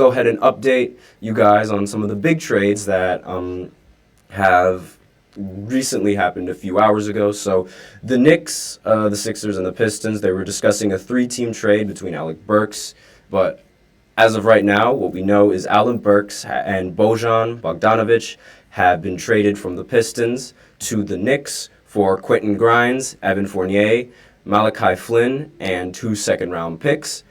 Go ahead and update you guys on some of the big trades that have recently happened a few hours ago. So the Knicks, the Sixers, and the Pistons, they were discussing a 3-team trade between Alec Burks, but as of right now, what we know is Alec Burks and Bojan Bogdanovic have been traded from the Pistons to the Knicks for Quentin Grimes, Evan Fournier, Malachi Flynn, and 2 second-round picks.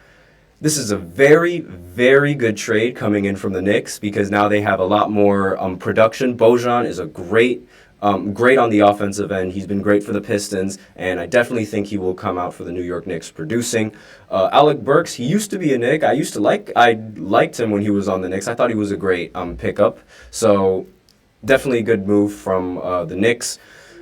This is a very, very good trade coming in from the Knicks because now they have a lot more production. Bojan is a great on the offensive end. He's been great for the Pistons, and I definitely think he will come out for the New York Knicks producing. Alec Burks, he used to be a Knick. I liked him when he was on the Knicks. I thought he was a great pickup. So definitely a good move from the Knicks.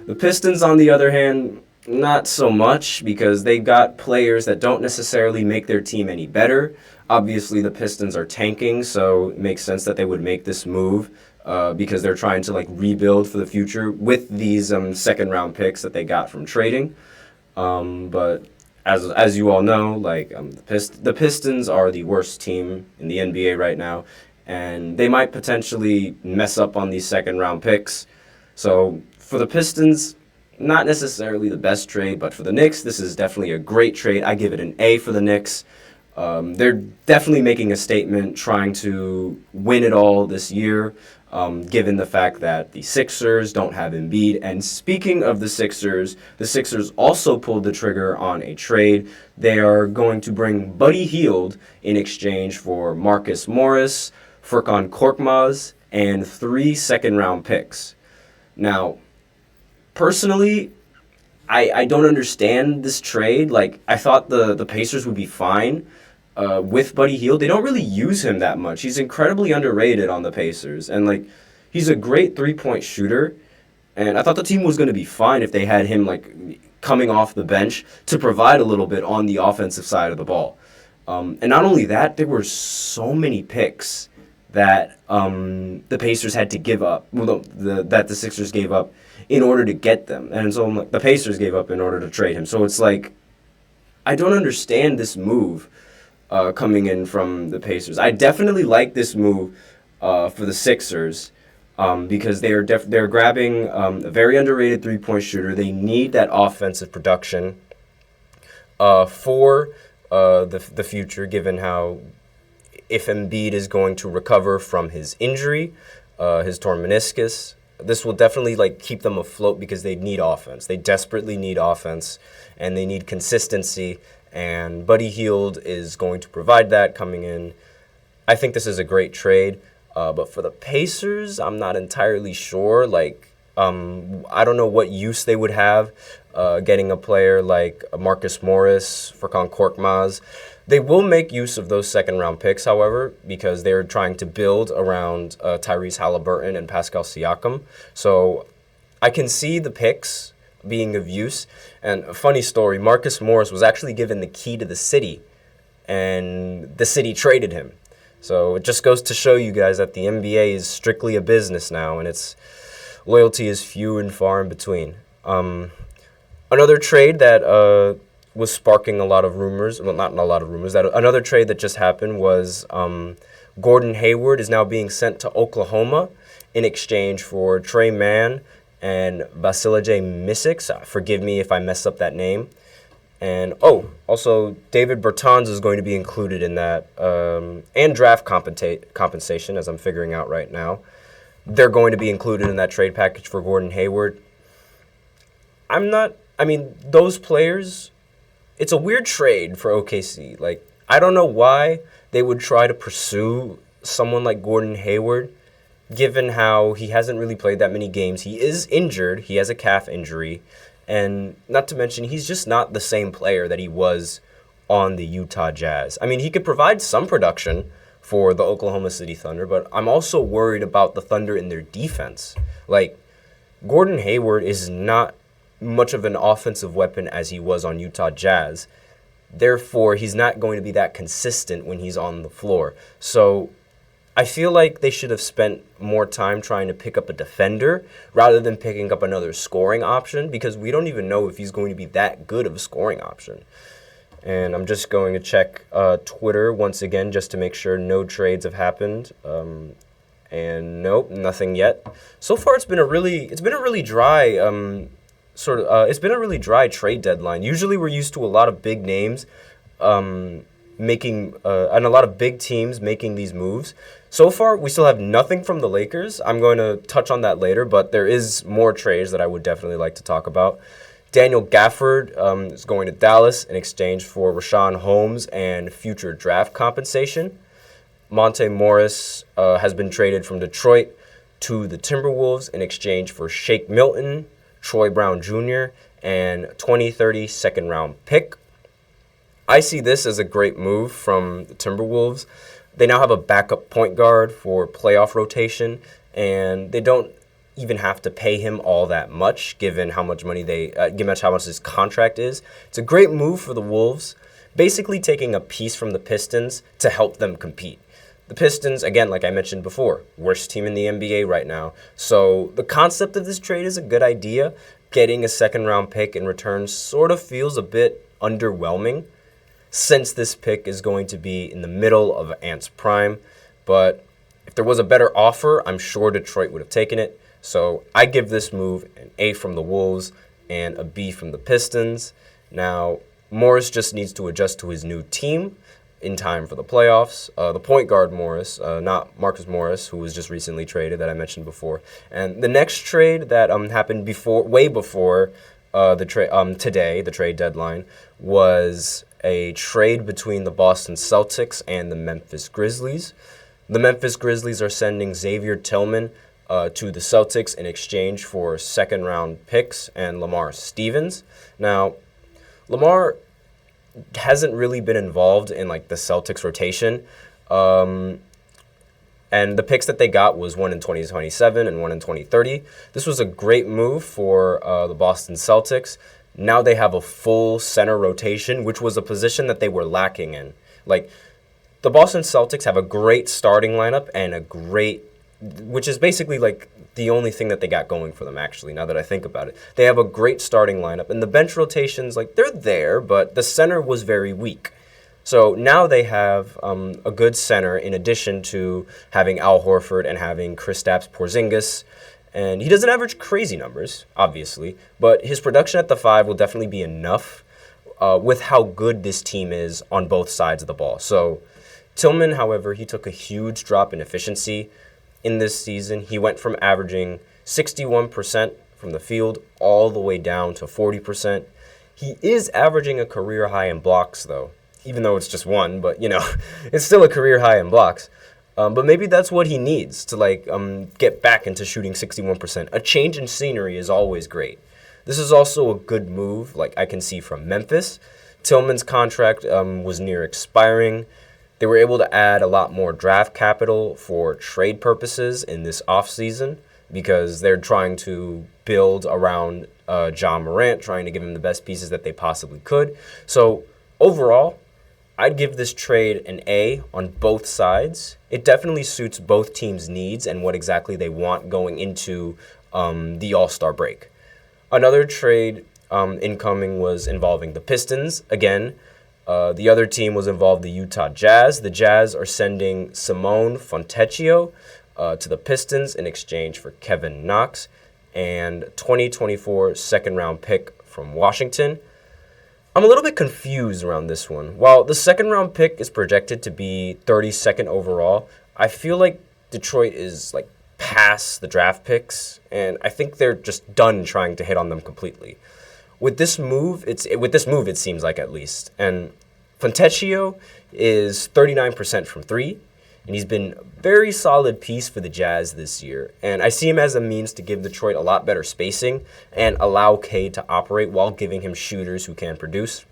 The Pistons, on the other hand, not so much because they got players that don't necessarily make their team any better. Obviously, the Pistons are tanking, so it makes sense that they would make this move because they're trying to rebuild for the future with these second-round picks that they got from trading. But as you all know, the Pistons are the worst team in the NBA right now, and they might potentially mess up on these second-round picks. So for the Pistons, not necessarily the best trade, but for the Knicks, this is definitely a great trade. I give it an A for the Knicks. They're definitely making a statement, trying to win it all this year, given the fact that the Sixers don't have Embiid. And speaking of the Sixers also pulled the trigger on a trade. They are going to bring Buddy Hield in exchange for Marcus Morris, Furkan Korkmaz, and 3 second-round picks. Now, personally, I don't understand this trade. I thought the Pacers would be fine with Buddy Hield. They don't really use him that much. He's incredibly underrated on the Pacers. And, he's a great three-point shooter. And I thought the team was going to be fine if they had him, coming off the bench to provide a little bit on the offensive side of the ball. And not only that, there were so many picks that the Pacers had to give up, that the Sixers gave up in order to get them. And so the Pacers gave up in order to trade him. So it's I don't understand this move coming in from the Pacers. I definitely like this move for the Sixers because they're grabbing a very underrated three-point shooter. They need that offensive production for the future, given how if Embiid is going to recover from his injury, his torn meniscus, this will definitely keep them afloat because they need offense. They desperately need offense, and they need consistency, and Buddy Hield is going to provide that coming in. I think this is a great trade, but for the Pacers, I'm not entirely sure. I don't know what use they would have getting a player like Marcus Morris, Furkan Korkmaz. They will make use of those second-round picks, however, because they're trying to build around Tyrese Halliburton and Pascal Siakam. So I can see the picks being of use. And a funny story, Marcus Morris was actually given the key to the city, and the city traded him. So it just goes to show you guys that the NBA is strictly a business now, and its loyalty is few and far in between. Another trade that was sparking a lot of rumors. Well, not a lot of rumors. That another trade that just happened was Gordon Hayward is now being sent to Oklahoma in exchange for Trey Mann and Vasilije Micic. Forgive me if I mess up that name. And, also David Bertans is going to be included in that, and draft compensation, as I'm figuring out right now. They're going to be included in that trade package for Gordon Hayward. Those players, it's a weird trade for OKC. I don't know why they would try to pursue someone like Gordon Hayward, given how he hasn't really played that many games. He is injured. He has a calf injury. And not to mention, he's just not the same player that he was on the Utah Jazz. He could provide some production for the Oklahoma City Thunder, but I'm also worried about the Thunder in their defense. Gordon Hayward is not much of an offensive weapon as he was on Utah Jazz. Therefore, he's not going to be that consistent when he's on the floor. So I feel like they should have spent more time trying to pick up a defender rather than picking up another scoring option, because we don't even know if he's going to be that good of a scoring option. And I'm just going to check Twitter once again just to make sure no trades have happened. And nope, nothing yet. So far, it's been a really dry it's been a really dry trade deadline. Usually, we're used to a lot of big names making and a lot of big teams making these moves. So far, we still have nothing from the Lakers. I'm going to touch on that later, but there is more trades that I would definitely like to talk about. Daniel Gafford is going to Dallas in exchange for Rashawn Holmes and future draft compensation. Monte Morris has been traded from Detroit to the Timberwolves in exchange for Shake Milton, Troy Brown Jr., and 2030 second-round pick. I see this as a great move from the Timberwolves. They now have a backup point guard for playoff rotation, and they don't even have to pay him all that much, given how much money given how much his contract is. It's a great move for the Wolves, basically taking a piece from the Pistons to help them compete. The Pistons, again, like I mentioned before, worst team in the NBA right now. So the concept of this trade is a good idea. Getting a second-round pick in return sort of feels a bit underwhelming, since this pick is going to be in the middle of Ant's prime. But if there was a better offer, I'm sure Detroit would have taken it. So I give this move an A from the Wolves and a B from the Pistons. Now, Morris just needs to adjust to his new team in time for the playoffs. The point guard Morris, not Marcus Morris, who was just recently traded that I mentioned before. And the next trade that happened way before today, the trade deadline, was a trade between the Boston Celtics and the Memphis Grizzlies. The Memphis Grizzlies are sending Xavier Tillman to the Celtics in exchange for second-round picks and Lamar Stevens. Now, Lamar hasn't really been involved in the Celtics rotation, and the picks that they got was one in 2027 and one in 2030. This was a great move for the Boston Celtics. Now they have a full center rotation, which was a position that they were lacking in. The Boston Celtics have a great starting lineup and which is basically the only thing that they got going for them, actually, now that I think about it. They have a great starting lineup, and the bench rotations, they're there, but the center was very weak. So now they have a good center in addition to having Al Horford and having Kristaps Porzingis. And he doesn't average crazy numbers, obviously, but his production at the 5 will definitely be enough with how good this team is on both sides of the ball. So Tillman, however, he took a huge drop in efficiency in this season. He went from averaging 61% from the field all the way down to 40%. He is averaging a career high in blocks, though, even though it's just one, but, it's still a career high in blocks. But maybe that's what he needs to, get back into shooting 61%. A change in scenery is always great. This is also a good move, I can see from Memphis. Tillman's contract was near expiring. They were able to add a lot more draft capital for trade purposes in this offseason because they're trying to build around John Morant, trying to give him the best pieces that they possibly could. So overall, I'd give this trade an A on both sides. It definitely suits both teams' needs and what exactly they want going into the All-Star break. Another trade incoming was involving the Pistons. Again, the other team was involved, the Utah Jazz. The Jazz are sending Simone Fontecchio to the Pistons in exchange for Kevin Knox and 2024 second-round pick from Washington. I'm a little bit confused around this one. While the second-round pick is projected to be 32nd overall, I feel like Detroit is past the draft picks, and I think they're just done trying to hit on them completely. With this move, it seems like, at least. And Fontecchio is 39% from 3, and he's been a very solid piece for the Jazz this year. And I see him as a means to give Detroit a lot better spacing and allow Cade to operate while giving him shooters who can produce.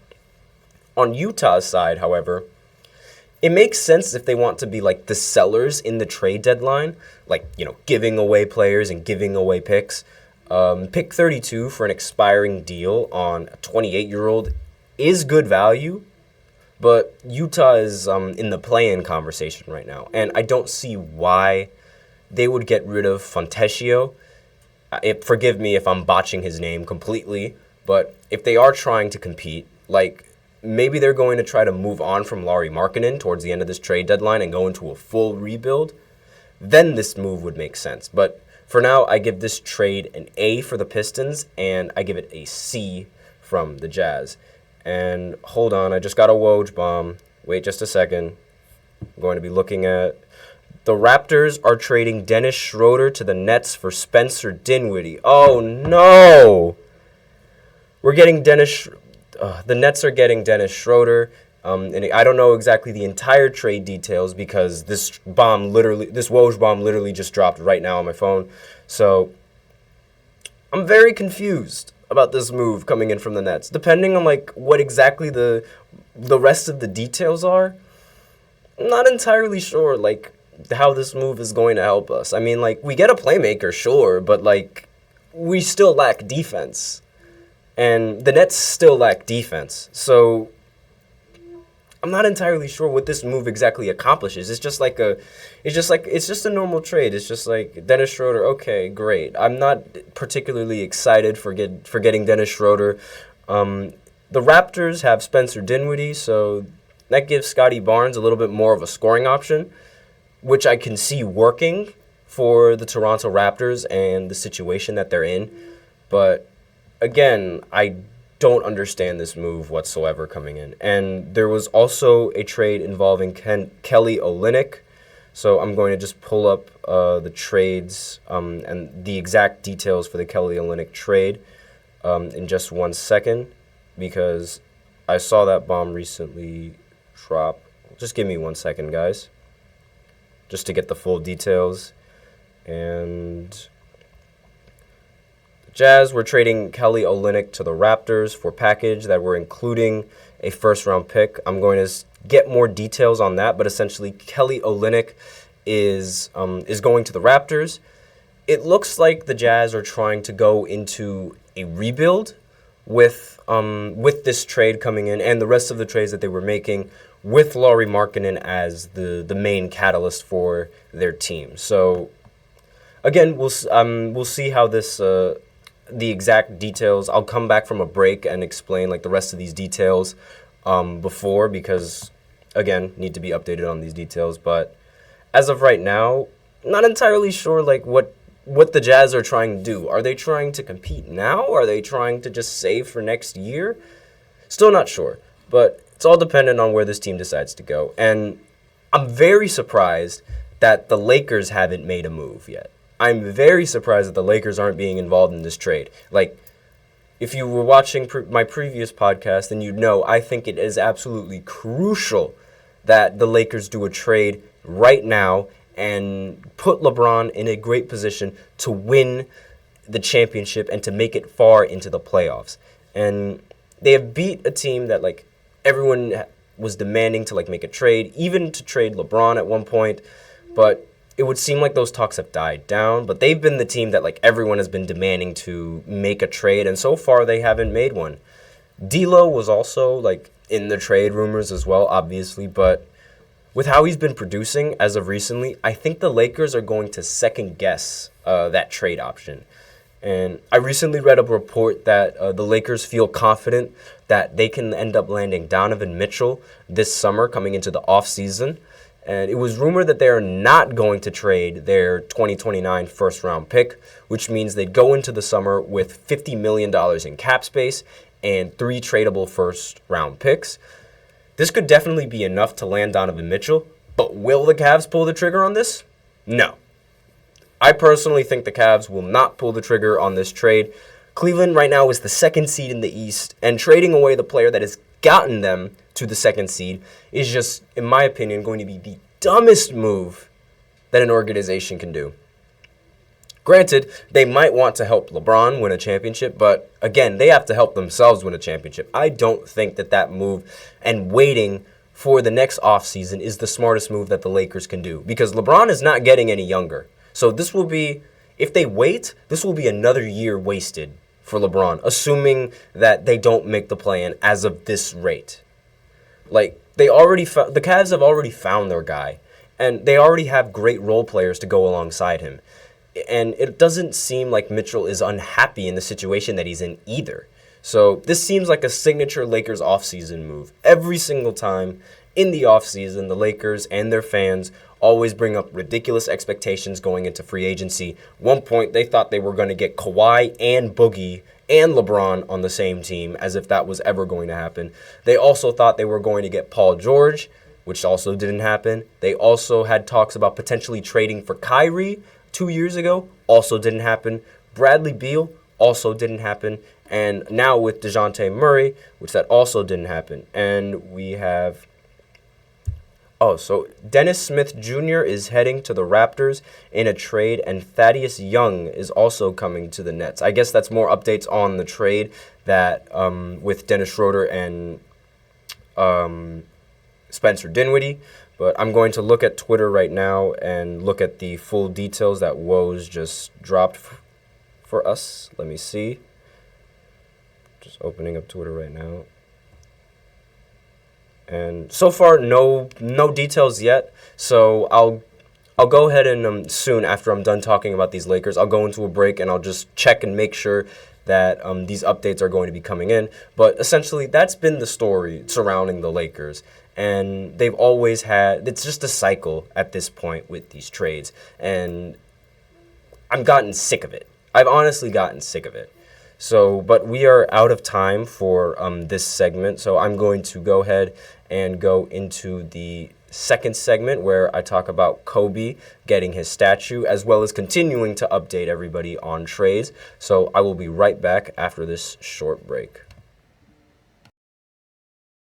On Utah's side, however, it makes sense if they want to be the sellers in the trade deadline, giving away players and giving away picks. Pick 32 for an expiring deal on a 28-year-old is good value, but Utah is in the play-in conversation right now, and I don't see why they would get rid of Fontecchio. Forgive me if I'm botching his name completely, but if they are trying to compete, maybe they're going to try to move on from Lauri Markkanen towards the end of this trade deadline and go into a full rebuild, then this move would make sense. But for now, I give this trade an A for the Pistons, and I give it a C from the Jazz. And hold on, I just got a Woj bomb. Wait just a second. I'm going to be looking at... The Raptors are trading Dennis Schroeder to the Nets for Spencer Dinwiddie. Oh, no! We're getting the Nets are getting Dennis Schroeder. And I don't know exactly the entire trade details because this Woj bomb literally just dropped right now on my phone. So I'm very confused about this move coming in from the Nets. Depending on like what exactly the rest of the details are, I'm not entirely sure like how this move is going to help us. I mean, like, we get a playmaker, sure, but like we still lack defense. And the Nets still lack defense. So I'm not entirely sure what this move exactly accomplishes. It's just a normal trade. It's just like Dennis Schroeder. Okay, great. I'm not particularly excited for getting Dennis Schroeder. The Raptors have Spencer Dinwiddie, so that gives Scotty Barnes a little bit more of a scoring option, which I can see working for the Toronto Raptors and the situation that they're in. But again, I don't understand this move whatsoever coming in. And there was also a trade involving Kelly Olynyk. So I'm going to just pull up the trades and the exact details for the Kelly Olynyk trade in just 1 second, because I saw that bomb recently drop. Just give me 1 second, guys, just to get the full details. And Jazz were trading Kelly Olynyk to the Raptors for package that were including a first-round pick. I'm going to get more details on that, but essentially Kelly Olynyk is going to the Raptors. It looks like the Jazz are trying to go into a rebuild with this trade coming in and the rest of the trades that they were making, with Lauri Markkanen as the main catalyst for their team. So again, we'll see how this. The exact details. I'll come back from a break and explain like the rest of these details before, because again, need to be updated on these details. But as of right now, not entirely sure like what the Jazz are trying to do. Are they trying to compete now? Are they trying to just save for next year? Still not sure, but it's all dependent on where this team decides to go. And I'm very surprised that the Lakers haven't made a move yet. I'm very surprised that the Lakers aren't being involved in this trade. Like, if you were watching my previous podcast, then you'd know I think it is absolutely crucial that the Lakers do a trade right now and put LeBron in a great position to win the championship and to make it far into the playoffs. And they have beat a team that, like, everyone was demanding to, like, make a trade, even to trade LeBron at one point. But it would seem like those talks have died down, but they've been the team that like everyone has been demanding to make a trade, and so far they haven't made one. D'Lo was also like in the trade rumors as well, obviously, but with how he's been producing as of recently, I think the Lakers are going to second guess that trade option. And I recently read a report that the Lakers feel confident that they can end up landing Donovan Mitchell this summer coming into the offseason. And it was rumored that they're not going to trade their 2029 first-round pick, which means they'd go into the summer with $50 million in cap space and 3 tradable first-round picks. This could definitely be enough to land Donovan Mitchell, but will the Cavs pull the trigger on this? No. I personally think the Cavs will not pull the trigger on this trade. Cleveland right now is the 2nd seed in the East, and trading away the player that has gotten them to the 2nd seed is just, in my opinion, going to be the dumbest move that an organization can do. Granted, they might want to help LeBron win a championship, but again, they have to help themselves win a championship. I don't think that move and waiting for the next offseason is the smartest move that the Lakers can do, because LeBron is not getting any younger. So this will be, if they wait, this will be another year wasted for LeBron, assuming that they don't make the play-in as of this rate. Like, the Cavs have already found their guy, and they already have great role players to go alongside him. And it doesn't seem like Mitchell is unhappy in the situation that he's in either. So this seems like a signature Lakers offseason move. Every single time in the offseason, the Lakers and their fans always bring up ridiculous expectations going into free agency. One point, they thought they were going to get Kawhi and Boogie and LeBron on the same team, as if that was ever going to happen. They also thought they were going to get Paul George, which also didn't happen. They also had talks about potentially trading for Kyrie 2 years ago, also didn't happen. Bradley Beal, also didn't happen. And now with DeJounte Murray, which that also didn't happen. And we have... Oh, so Dennis Smith Jr. is heading to the Raptors in a trade, and Thaddeus Young is also coming to the Nets. I guess that's more updates on the trade that with Dennis Schroeder and Spencer Dinwiddie. But I'm going to look at Twitter right now and look at the full details that Woj just dropped for us. Let me see. Just opening up Twitter right now. And so far, no details yet. So I'll go ahead and soon, after I'm done talking about these Lakers, I'll go into a break and I'll just check and make sure that these updates are going to be coming in. But essentially, that's been the story surrounding the Lakers. And they've always had, it's just a cycle at this point with these trades. And I've gotten sick of it. I've honestly gotten sick of it. So, but we are out of time for this segment, so I'm going to go ahead and go into the second segment where I talk about Kobe getting his statue, as well as continuing to update everybody on trades. So I will be right back after this short break.